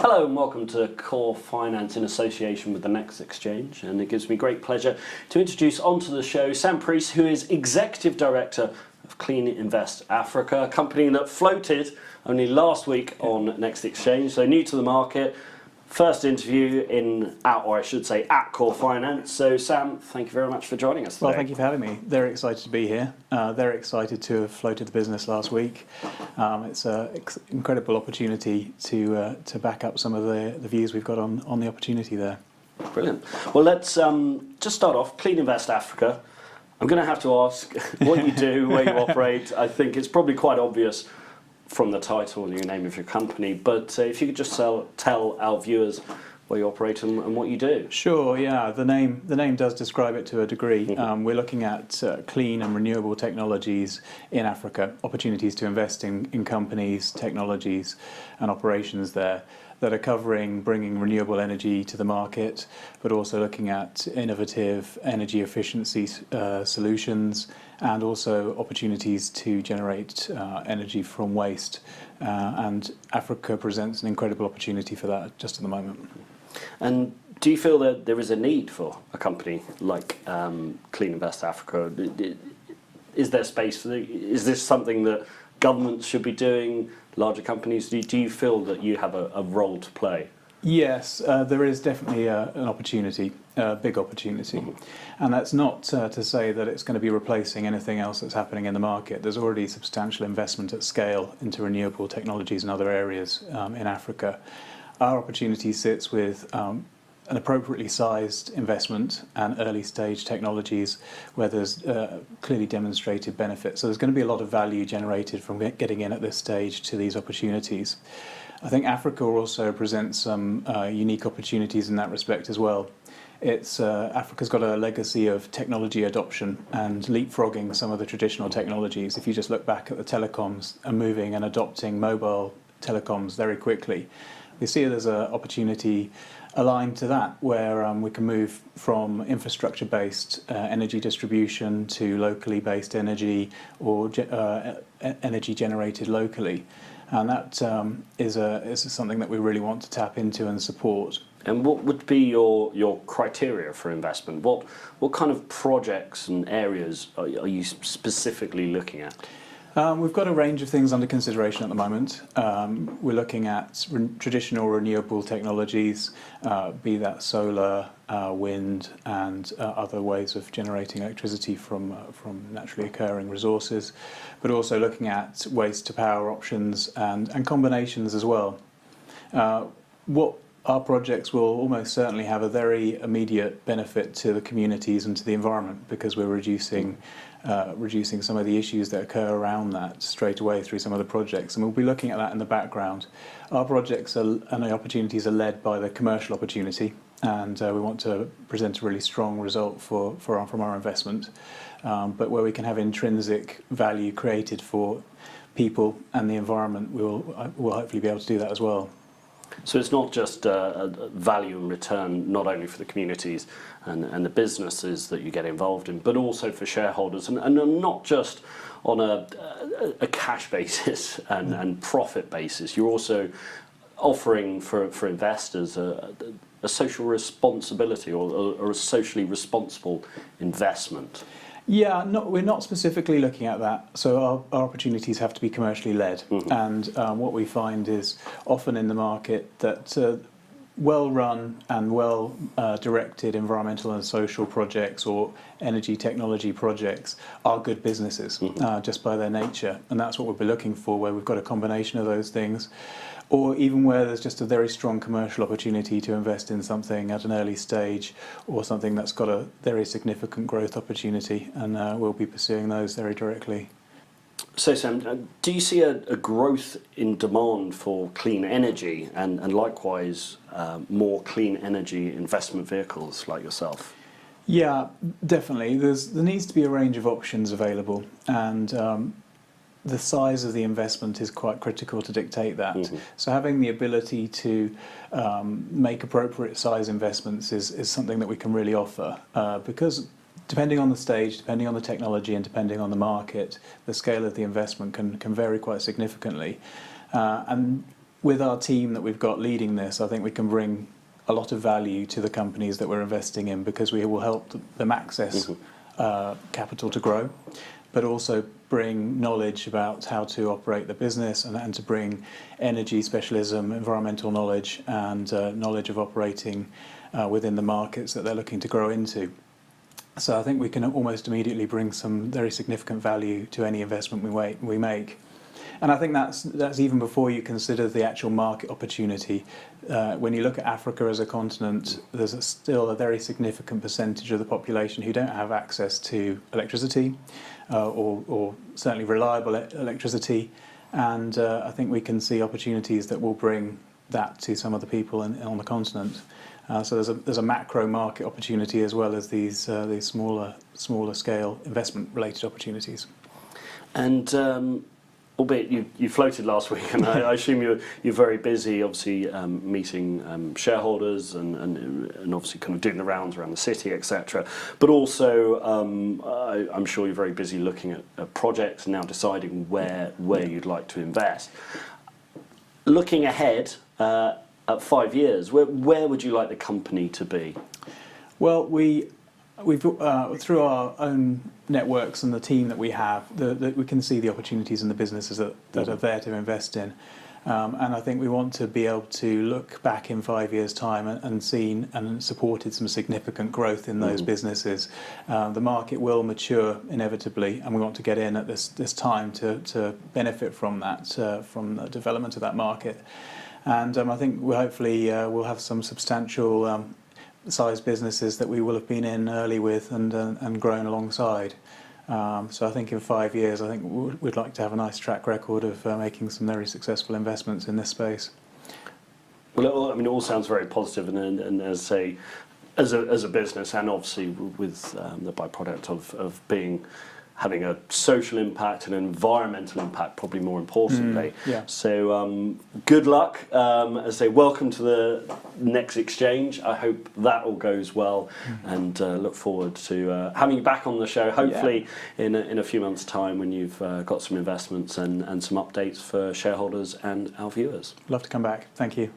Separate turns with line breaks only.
Hello and welcome to Core Finance in association with the Next Exchange, and it gives me great pleasure to introduce onto the show Sam Preece, who is Executive Director of Clean Invest Africa, a company that floated only last week on Next Exchange, so new to the market. First interview at Core Finance. So Sam, thank you very much for joining us today.
Well, thank you for having me. Very excited to be here. Very excited to have floated the business last week. It's an incredible opportunity to back up some of the views we've got on the opportunity there.
Brilliant. Well, let's just start off. Clean Invest Africa. I'm going to have to ask what you do, where you operate. I think it's probably quite obvious from the title and the name of your company, but if you could just tell our viewers where you operate and what you do.
Sure, yeah, the name does describe it to a degree. We're looking at clean and renewable technologies in Africa, opportunities to invest in companies, technologies and operations there that are covering bringing renewable energy to the market, but also looking at innovative energy efficiency solutions and also opportunities to generate energy from waste. And Africa presents an incredible opportunity for that just at the moment.
And do you feel that there is a need for a company like Clean Invest Africa? Is there space for is this something that governments should be doing, larger companies? Do you feel that you have a role to play?
Yes, there is definitely an opportunity, a big opportunity. And that's not to say that it's going to be replacing anything else that's happening in the market. There's already substantial investment at scale into renewable technologies in other areas in Africa. Our opportunity sits with an appropriately sized investment and early stage technologies where there's clearly demonstrated benefits. So there's going to be a lot of value generated from getting in at this stage to these opportunities. I think Africa also presents some unique opportunities in that respect as well. Africa's got a legacy of technology adoption and leapfrogging some of the traditional technologies. If you just look back at the telecoms and moving and adopting mobile telecoms very quickly, we see there's an opportunity aligned to that, where we can move from infrastructure-based energy distribution to locally based energy or energy generated locally. And that is something that we really want to tap into and support.
And what would be your criteria for investment? What kind of projects and areas are you specifically looking at?
We've got a range of things under consideration at the moment. We're looking at traditional renewable technologies, be that solar, wind and other ways of generating electricity from naturally occurring resources, but also looking at waste to power options and combinations as well. What our projects will almost certainly have a very immediate benefit to the communities and to the environment, because we're reducing some of the issues that occur around that straight away through some of the projects, and we'll be looking at that in the background. Our projects and the opportunities are led by the commercial opportunity, and we want to present a really strong result from our investment, but where we can have intrinsic value created for people and the environment, we'll hopefully be able to do that as well.
So it's not just a value and return, not only for the communities and the businesses that you get involved in, but also for shareholders, and not just on a cash basis and profit basis. You're also offering for investors a social responsibility or a socially responsible investment.
Yeah, we're not specifically looking at that. So our opportunities have to be commercially led. And what we find is often in the market that well-run and well-directed environmental and social projects or energy technology projects are good businesses just by their nature. And that's what we'll be looking for, where we've got a combination of those things, or even where there's just a very strong commercial opportunity to invest in something at an early stage or something that's got a very significant growth opportunity, and we'll be pursuing those very directly.
So Sam, do you see a growth in demand for clean energy and likewise more clean energy investment vehicles like yourself?
Yeah, definitely. There needs to be a range of options available, and the size of the investment is quite critical to dictate that. So having the ability to make appropriate size investments is something that we can really offer, because depending on the stage, depending on the technology and depending on the market, the scale of the investment can vary quite significantly. And with our team that we've got leading this, I think we can bring a lot of value to the companies that we're investing in, because we will help them access capital to grow, but also bring knowledge about how to operate the business, and to bring energy specialism, environmental knowledge, and knowledge of operating within the markets that they're looking to grow into. So I think we can almost immediately bring some very significant value to any investment we make. And I think that's even before you consider the actual market opportunity. When you look at Africa as a continent, there's still a very significant percentage of the population who don't have access to electricity, or certainly reliable electricity. And I think we can see opportunities that will bring that to some of the people on the continent. So there's a macro market opportunity, as well as these smaller scale investment related opportunities.
And albeit you floated last week, and I assume you're very busy, obviously meeting shareholders and obviously kind of doing the rounds around the city, etc. But also, I'm sure you're very busy looking at projects and now deciding where you'd like to invest. Looking ahead at 5 years, where would you like the company to be? Well,
we've through our own networks and the team that we have, we can see the opportunities in the businesses that are there to invest in. And I think we want to be able to look back in 5 years' time and seen and supported some significant growth in those businesses. The market will mature inevitably, and we want to get in at this time to benefit from that, from the development of that market. And I think we'll have some substantial size businesses that we will have been in early with and grown alongside. So I think in 5 years, I think we'd like to have a nice track record of making some very successful investments in this space.
Well, I mean, it all sounds very positive, and as a business, and obviously with the byproduct of having a social impact and environmental impact, probably more importantly. So good luck. As I say, welcome to the next exchange. I hope that all goes well, and look forward to having you back on the show, hopefully in a few months' time, when you've got some investments and some updates for shareholders and our viewers.
Love to come back. Thank you.